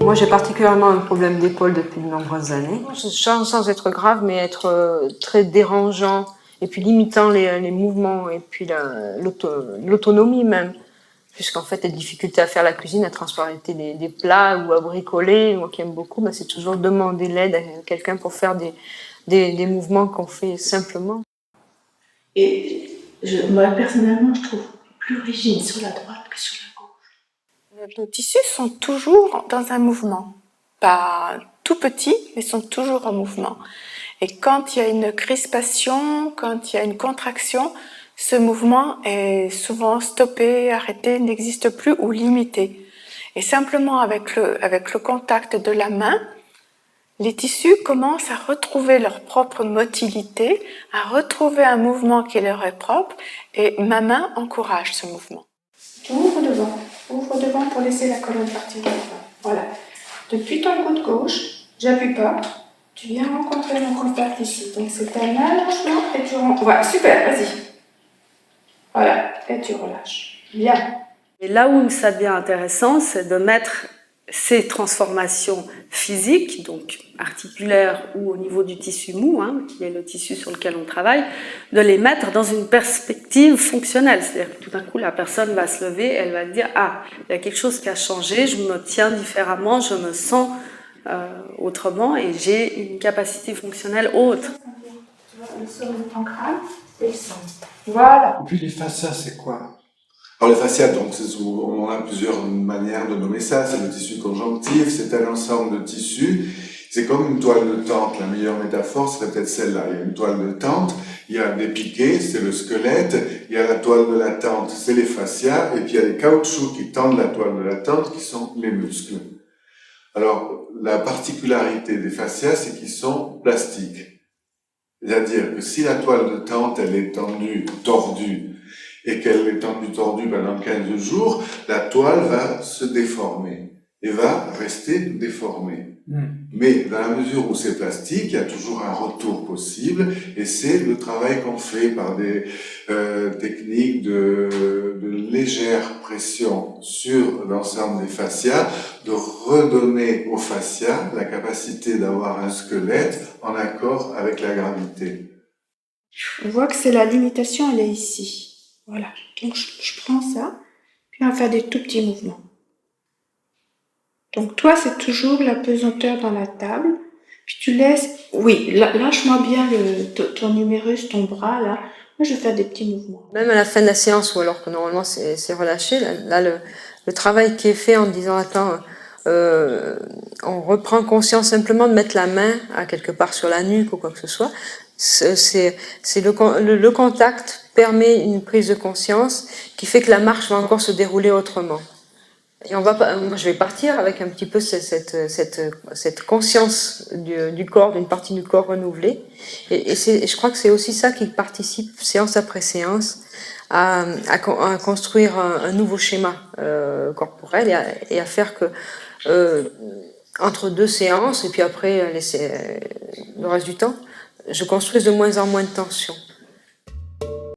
Moi, j'ai particulièrement un problème d'épaule depuis de nombreuses années. Sans être grave, mais être très dérangeant et puis limitant les mouvements et puis l'autonomie même. Puisqu'en fait, les difficultés à faire la cuisine, à transporter des plats ou à bricoler, moi qui aime beaucoup, ben, c'est toujours demander l'aide à quelqu'un pour faire des mouvements qu'on fait simplement. Et moi, personnellement, je trouve plus rigide sur la droite que sur la gauche. Nos tissus sont toujours dans un mouvement. Pas tout petits, mais sont toujours en mouvement. Et quand il y a une crispation, quand il y a une contraction, ce mouvement est souvent stoppé, arrêté, n'existe plus ou limité. Et simplement avec le contact de la main, les tissus commencent à retrouver leur propre motilité, à retrouver un mouvement qui leur est propre, et ma main encourage ce mouvement. Ouvre devant pour laisser la colonne partir de devant. Voilà. Depuis ton coude gauche, j'appuie pas, tu viens rencontrer mon contact ici. Donc c'est un allongement et tu rentres. Voilà, super, vas-y. Voilà, et tu relâches. Bien. Et là où ça devient intéressant, c'est de mettre ces transformations physiques, donc articulaires ou au niveau du tissu mou, qui est le tissu sur lequel on travaille, de les mettre dans une perspective fonctionnelle. C'est-à-dire que tout d'un coup, la personne va se lever, elle va dire « Ah, il y a quelque chose qui a changé, je me tiens différemment, je me sens autrement et j'ai une capacité fonctionnelle autre. » Tu vois, le sommet de ton crâne et le sommet. Voilà. Et puis les fascias, c'est quoi? Alors les fascias, donc, on a plusieurs manières de nommer ça. C'est le tissu conjonctif, c'est un ensemble de tissus. C'est comme une toile de tente. La meilleure métaphore serait peut-être celle-là. Il y a une toile de tente, il y a des piquets, c'est le squelette, il y a la toile de la tente, c'est les fascias, et puis il y a les caoutchoucs qui tendent la toile de la tente, qui sont les muscles. Alors, la particularité des fascias, c'est qu'ils sont plastiques. C'est-à-dire que si la toile de tente, elle est tendue, tordue, et qu'elle est tendue, tordue pendant 15 jours, la toile va se déformer et va rester déformée. Mais dans la mesure où c'est plastique, il y a toujours un retour possible, et c'est le travail qu'on fait par des techniques de légère pression sur l'ensemble des fascias, de redonner aux fascias la capacité d'avoir un squelette en accord avec la gravité. On voit que c'est la limitation, elle est ici. Voilà. Donc je prends ça, puis on va faire des tout petits mouvements. Donc toi, c'est toujours la pesanteur dans la table. Puis tu laisses... Oui, lâche-moi bien ton numérus, ton bras, là. Moi, je vais faire des petits mouvements. Même à la fin de la séance, ou alors que normalement c'est relâché, là le travail qui est fait en disant « Attends, on reprend conscience simplement de mettre la main à quelque part sur la nuque ou quoi que ce soit », c'est le contact permet une prise de conscience qui fait que la marche va encore se dérouler autrement. Et moi, je vais partir avec un petit peu cette conscience du corps, d'une partie du corps renouvelée. Et je crois que c'est aussi ça qui participe, séance après séance, à construire un nouveau schéma corporel et à faire que entre deux séances, et puis après le reste du temps, je construise de moins en moins de tension.